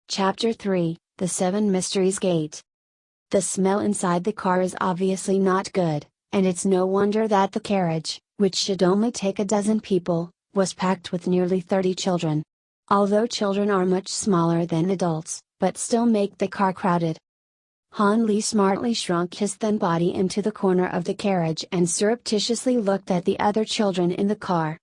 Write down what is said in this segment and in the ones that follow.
Chapter 3, The Seven Mysteries Gate. The smell inside the car is obviously not good, and it's no wonder that the carriage, which should only take a dozen people, was packed with nearly 30 children. Although children are much smaller than adults, but still make the car crowded. Han Li smartly shrunk his thin body into the corner of the carriage and surreptitiously looked at the other children in the car.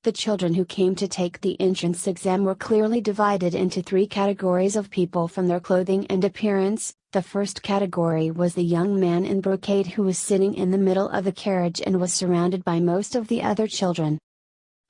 The children who came to take the entrance exam were clearly divided into three categories of people from their clothing and appearance. The first category was the young man in brocade who was sitting in the middle of the carriage and was surrounded by most of the other children.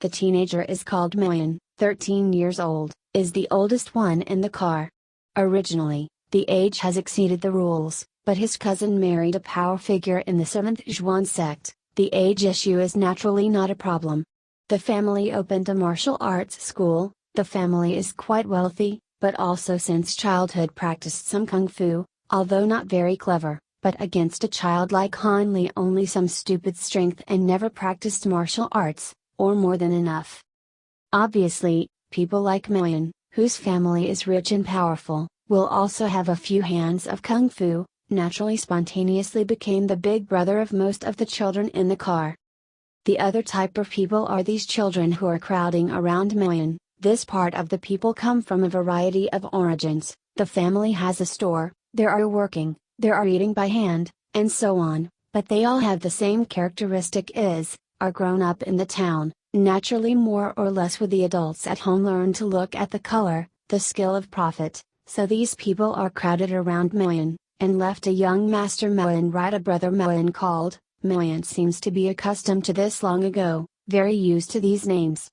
The teenager is called Million, 13 years old, is the oldest one in the car. Originally, the age has exceeded the rules, but his cousin married a power figure in the 7th Zhuan sect. The age issue is naturally not a problem. The family opened a martial arts school. The family is quite wealthy, but also since childhood practiced some kung fu, although not very clever, but against a child like Han Li only some stupid strength and never practiced martial arts, or more than enough. Obviously, people like Million, whose family is rich and powerful, will also have a few hands of kung fu, naturally spontaneously became the big brother of most of the children in the car. The other type of people are these children who are crowding around Million. This part of the people come from a variety of origins. The family has a store, there are working, there are eating by hand, and so on, but they all have the same characteristic are grown up in the town, naturally more or less with the adults at home learn to look at the color, the skill of profit, so these people are crowded around Million, and left a young master Million right a brother Million called. Million seems to be accustomed to this long ago, very used to these names.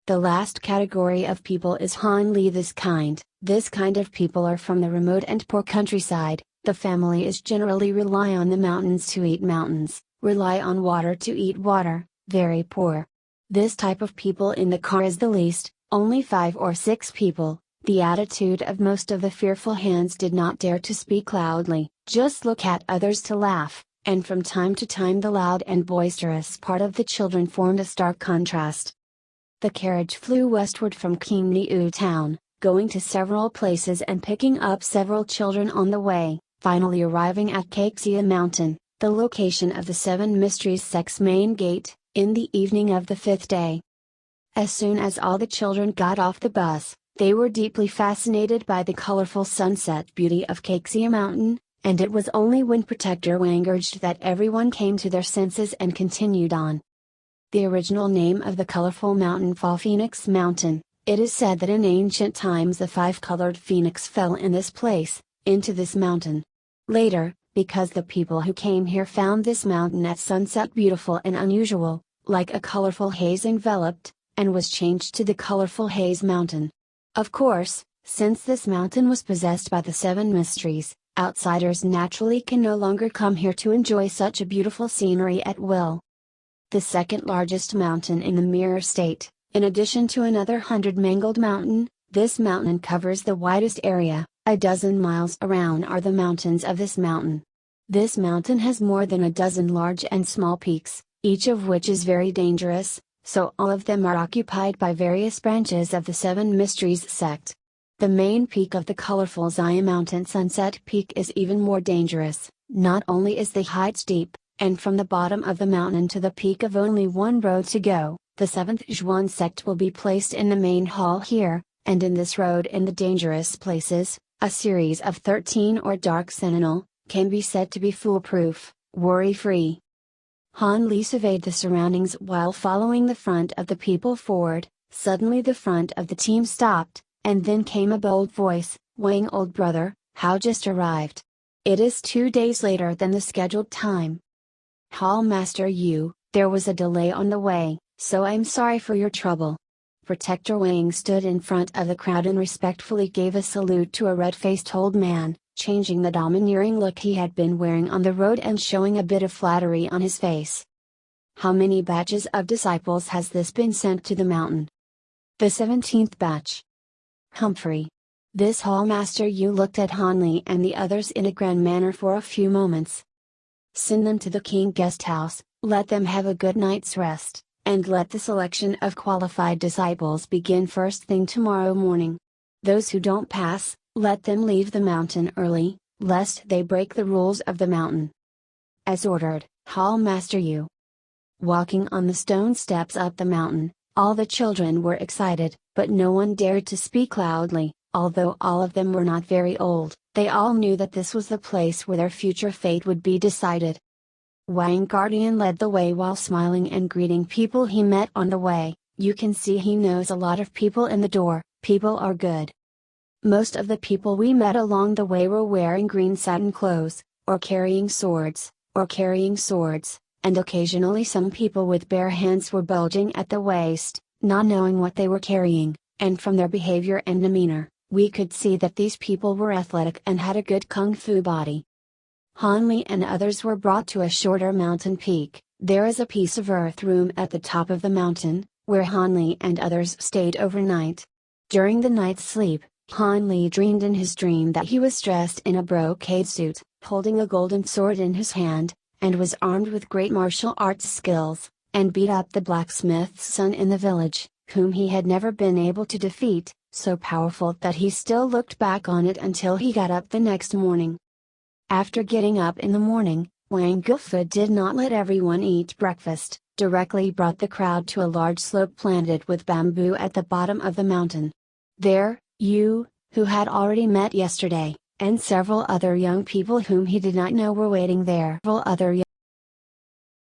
The last category of people is Han Li. This kind of people are from the remote and poor countryside. The family is generally rely on the mountains to eat mountains, rely on water to eat water, very poor. This type of people in the car is the least, only 5 or 6 people. The attitude of most of the fearful hands did not dare to speak loudly, just look at others to laugh. And from time to time the loud and boisterous part of the children formed a stark contrast. The carriage flew westward from Qingniu town, going to several places and picking up several children on the way, finally arriving at Caixia Mountain, the location of the Seven Mysteries sect's main gate, in the evening of the 5th day. As soon as all the children got off the bus, they were deeply fascinated by the colorful sunset beauty of Caixia Mountain. And it was only when Protector Wang urged that everyone came to their senses and continued on. The original name of the colorful mountain fall Phoenix Mountain. It is said that in ancient times the 5-colored phoenix fell in this place, into this mountain. Later, because the people who came here found this mountain at sunset beautiful and unusual, like a colorful haze enveloped, and was changed to the colorful haze mountain. Of course, since this mountain was possessed by the 7 mysteries, outsiders naturally can no longer come here to enjoy such a beautiful scenery at will. The second largest mountain in the Mirror State, in addition to another 100 Mangled Mountain, this mountain covers the widest area, a dozen miles around are the mountains of this mountain. This mountain has more than a dozen large and small peaks, each of which is very dangerous, so all of them are occupied by various branches of the 7 Mysteries sect. The main peak of the colorful Zaya Mountain Sunset Peak is even more dangerous. Not only is the height steep, and from the bottom of the mountain to the peak of only one road to go, the 7th Zhuan sect will be placed in the main hall here, and in this road in the dangerous places, a series of 13 or dark sentinel, can be said to be foolproof, worry-free. Han Li surveyed the surroundings while following the front of the people forward. Suddenly the front of the team stopped. And then came a bold voice, Wang old brother, how just arrived. It is 2 days later than the scheduled time. Hall Master Yu, there was a delay on the way, so I'm sorry for your trouble. Protector Wang stood in front of the crowd and respectfully gave a salute to a red-faced old man, changing the domineering look he had been wearing on the road and showing a bit of flattery on his face. How many batches of disciples has this been sent to the mountain? The 17th batch. Humphrey. This Hall Master Yu looked at Han Li and the others in a grand manner for a few moments. Send them to the King guest house, let them have a good night's rest, and let the selection of qualified disciples begin first thing tomorrow morning. Those who don't pass, let them leave the mountain early, lest they break the rules of the mountain. As ordered, Hall Master Yu. Walking on the stone steps up the mountain, all the children were excited, but no one dared to speak loudly. Although all of them were not very old, they all knew that this was the place where their future fate would be decided. Wang Guardian led the way while smiling and greeting people he met on the way. You can see he knows a lot of people in the door. People are good. Most of the people we met along the way were wearing green satin clothes, or carrying swords, and occasionally some people with bare hands were bulging at the waist, not knowing what they were carrying, and from their behavior and demeanor, we could see that these people were athletic and had a good kung fu body. Han Li and others were brought to a shorter mountain peak. There is a piece of earth room at the top of the mountain, where Han Li and others stayed overnight. During the night's sleep, Han Li dreamed in his dream that he was dressed in a brocade suit, holding a golden sword in his hand, and was armed with great martial arts skills, and beat up the blacksmith's son in the village, whom he had never been able to defeat, so powerful that he still looked back on it until he got up the next morning. After getting up in the morning, Wang Gufu did not let everyone eat breakfast, directly brought the crowd to a large slope planted with bamboo at the bottom of the mountain. There, Yu, who had already met yesterday, and several other young people whom he did not know were waiting there. Several other